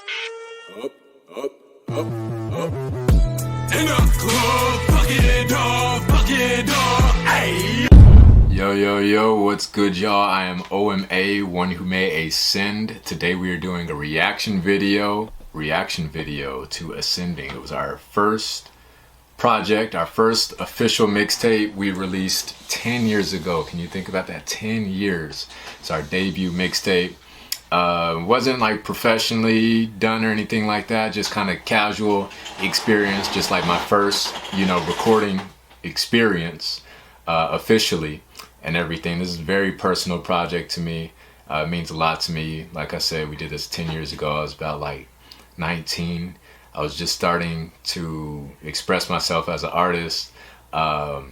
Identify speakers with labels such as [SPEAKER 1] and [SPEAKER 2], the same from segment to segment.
[SPEAKER 1] Up, up, up, up. In the club, bucket dog, ayy. Yo, what's good, y'all? I am OMA, one who may ascend. Today we are doing a reaction video to Ascending. It was our first project, our first official mixtape we released 10 years ago. Can you think about that? 10 years. It's our debut mixtape. Wasn't like professionally done or anything like that, just kind of casual experience, just like my first, recording experience officially and everything. This is a very personal project to me. It means a lot to me. Like I said, we did this 10 years ago. I was about like 19. I was just starting to express myself as an artist. The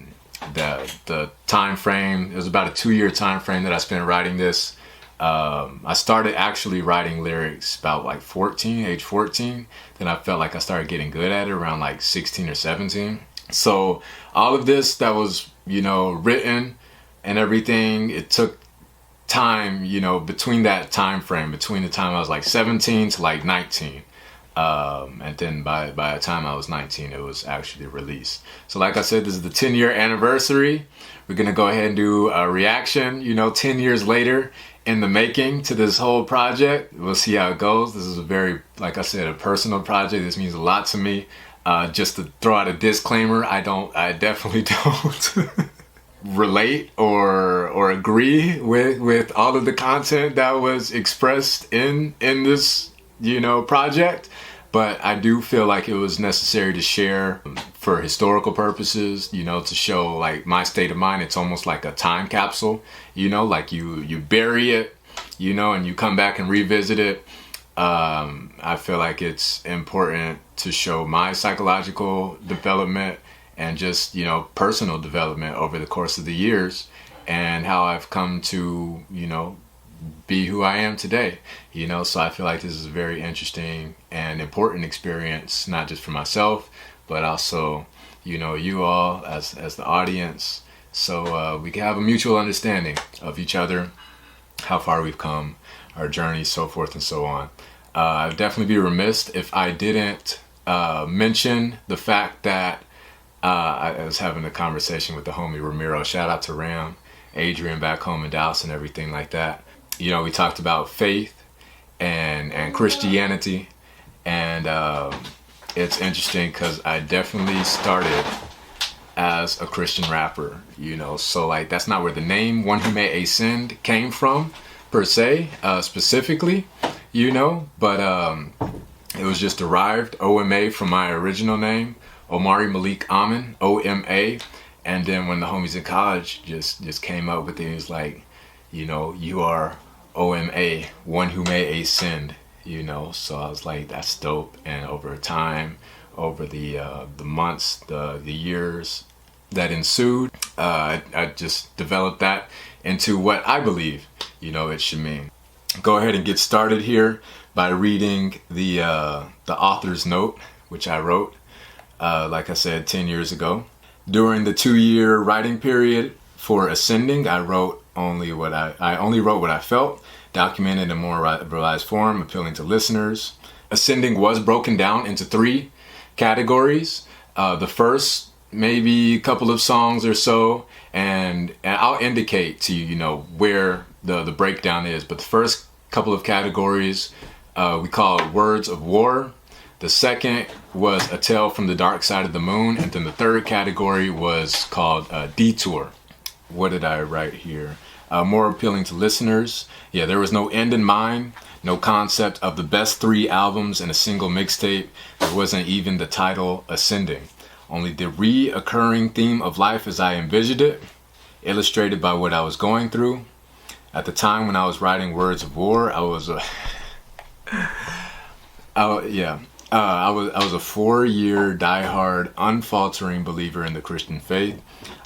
[SPEAKER 1] time frame, it was about a 2-year time frame that I spent writing this. I started actually writing lyrics about like age 14. Then I felt like I started getting good at it around like 16 or 17. So all of this that was, written and everything, it took time, between that time frame, between the time I was like 17 to like 19. And then by the time I was 19, it was actually released. So like I said, this is the 10-year anniversary. We're gonna go ahead and do a reaction, 10 years later in the making to this whole project. We'll see how it goes. This is a very, like I said, a personal project. This means a lot to me. Just to throw out a disclaimer, I definitely don't relate or agree with all of the content that was expressed in this, project. But I do feel like it was necessary to share for historical purposes, to show like my state of mind. It's almost like a time capsule, like you bury it, and you come back and revisit it. I feel like it's important to show my psychological development and just, personal development over the course of the years and how I've come to, be who I am today, so I feel like this is a very interesting and important experience, not just for myself, but also, you all as the audience, so we can have a mutual understanding of each other, how far we've come, our journey, so forth and so on. I'd definitely be remiss if I didn't mention the fact that I was having a conversation with the homie Ramiro. Shout out to Ram, Adrian back home in Dallas and everything like that. We talked about faith and Christianity, and it's interesting because I definitely started as a Christian rapper, so like that's not where the name One Who May Ascend came from per se, specifically, but it was just derived, OMA, from my original name, Omari Malik Amin, OMA, and then when the homies in college just came up with it, it was like, you are OMA, One Who May Ascend, so I was like, that's dope. And over time, over the months, the years that ensued, I just developed that into what I believe, it should mean. Go ahead and get started here by reading the author's note, which I wrote, like I said, 10 years ago. During the 2-year writing period for Ascending, I only wrote what I felt, documented in more revised form, appealing to listeners. Ascending was broken down into 3 categories. The first, maybe a couple of songs or so, and I'll indicate to you, where the breakdown is. But the first couple of categories we call Words of War. The second was A Tale from the Dark Side of the Moon, and then the third category was called Detour. What did I write here? More appealing to listeners. Yeah, there was no end in mind, no concept of the best 3 albums in a single mixtape. There wasn't even the title Ascending. Only the reoccurring theme of life as I envisioned it, illustrated by what I was going through. At the time when I was writing Words of War, I was a 4-year diehard, unfaltering believer in the Christian faith.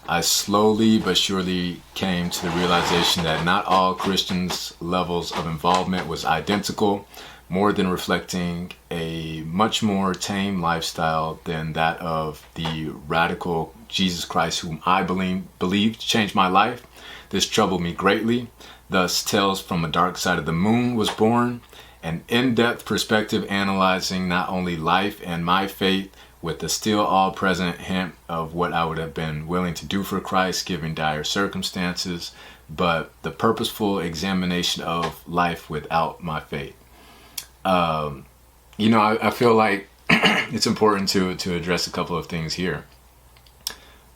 [SPEAKER 1] I slowly but surely came to the realization that not all Christians' levels of involvement was identical, more than reflecting a much more tame lifestyle than that of the radical Jesus Christ whom I believed changed my life. This troubled me greatly. Thus, Tales from a Dark Side of the Moon was born, An in-depth perspective analyzing not only life and my faith with the still all-present hint of what I would have been willing to do for Christ given dire circumstances, but the purposeful examination of life without my faith. I feel like it's important to address a couple of things here.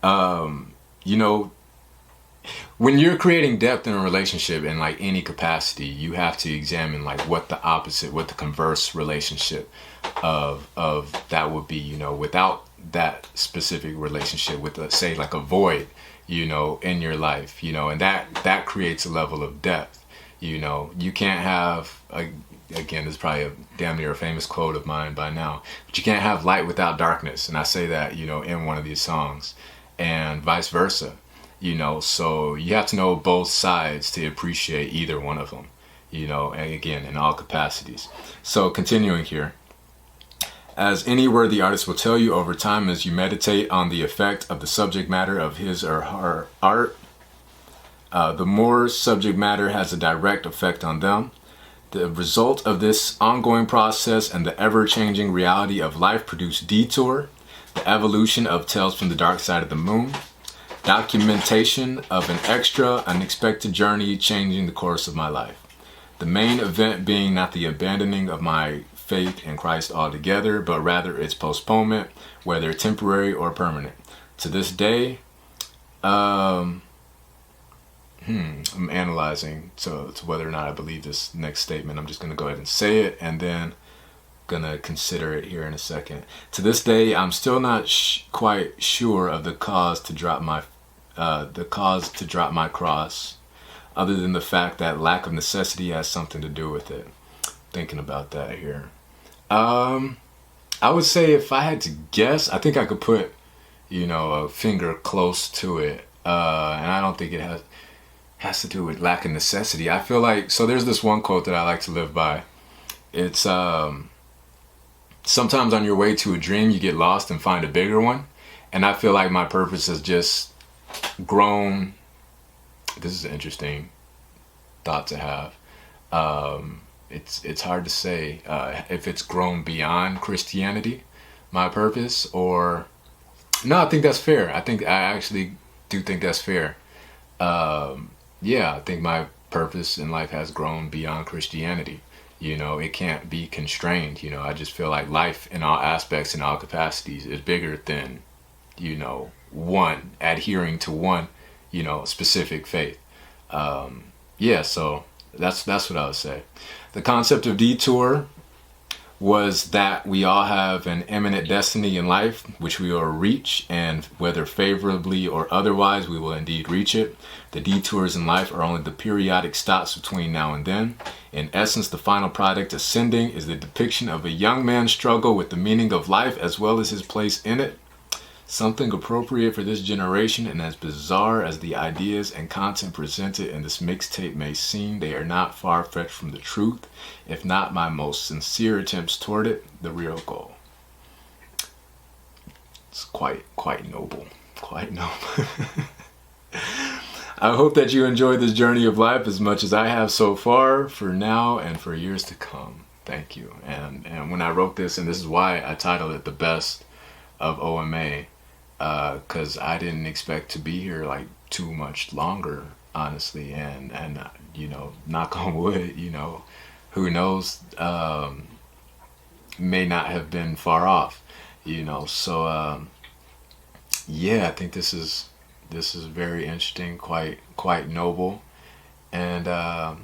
[SPEAKER 1] You know, when you're creating depth in a relationship in like any capacity, you have to examine like what the opposite, what the converse relationship of that would be, without that specific relationship, with say like a void, in your life, and that creates a level of depth. You can't have again, this is probably a damn near a famous quote of mine by now, but you can't have light without darkness. And I say that, in one of these songs, and vice versa. So you have to know both sides to appreciate either one of them, and again, in all capacities. So continuing here, as any worthy artist will tell you over time as you meditate on the effect of the subject matter of his or her art, the more subject matter has a direct effect on them. The result of this ongoing process and the ever-changing reality of life produce Detour, the evolution of Tales from the Dark Side of the Moon, documentation of an extra, unexpected journey changing the course of my life. The main event being not the abandoning of my faith in Christ altogether, but rather its postponement, whether temporary or permanent. To this day, I'm analyzing to whether or not I believe this next statement. I'm just going to go ahead and say it, and then gonna consider it here in a second. To this day, I'm still not quite sure of the cause to drop my cross, other than the fact that lack of necessity has something to do with it. Thinking about that here. I would say if I had to guess, I think I could put, a finger close to it. And I don't think it has to do with lack of necessity. I feel like, so there's this one quote that I like to live by. It's, sometimes on your way to a dream, you get lost and find a bigger one. And I feel like my purpose has just grown. This is an interesting thought to have. It's hard to say if it's grown beyond Christianity, my purpose, or no. I think that's fair. I actually do think that's fair. I think my purpose in life has grown beyond Christianity. It can't be constrained. I just feel like life in all aspects, in all capacities, is bigger than, one, adhering to one, specific faith. So that's what I would say. The concept of Detour was that we all have an imminent destiny in life, which we will reach, and whether favorably or otherwise, we will indeed reach it. The detours in life are only the periodic stops between now and then. In essence, the final product, Ascending, is the depiction of a young man's struggle with the meaning of life as well as his place in it. Something appropriate for this generation, and as bizarre as the ideas and content presented in this mixtape may seem, they are not far-fetched from the truth, if not my most sincere attempts toward it, the real goal. It's quite noble. Quite noble. I hope that you enjoyed this journey of life as much as I have so far, for now and for years to come. Thank you. And when I wrote this, and this is why I titled it The Best of OMA, because I didn't expect to be here like too much longer, honestly, and knock on wood, who knows, may not have been far off, so I think this is very interesting, quite noble, and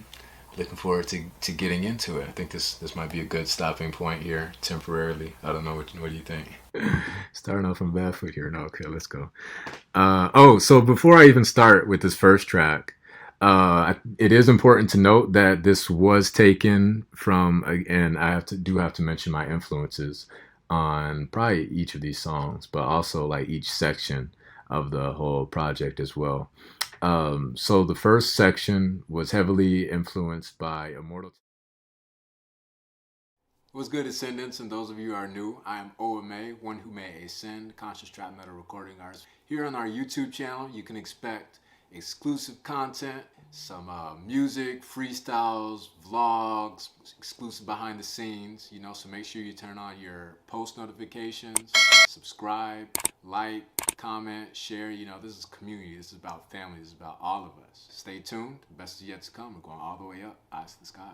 [SPEAKER 1] looking forward to getting into it. I think this might be a good stopping point here temporarily. I don't know, what do you think? Starting off on bad foot here. No, okay, let's go. So before I even start with this first track, it is important to note that this was taken from, and I have to mention my influences on probably each of these songs, but also like each section of the whole project as well. So the first section was heavily influenced by Immortal. What's good, Ascendants, and those of you who are new, I am OMA, one who may ascend, conscious trap metal recording artist. Here on our YouTube channel, you can expect exclusive content, some music, freestyles, vlogs, exclusive behind the scenes, you know, so make sure you turn on your post notifications, subscribe, like, comment, share. You know, this is community, this is about family, this is about all of us. Stay tuned, the best is yet to come. We're going all the way up, eyes to the sky.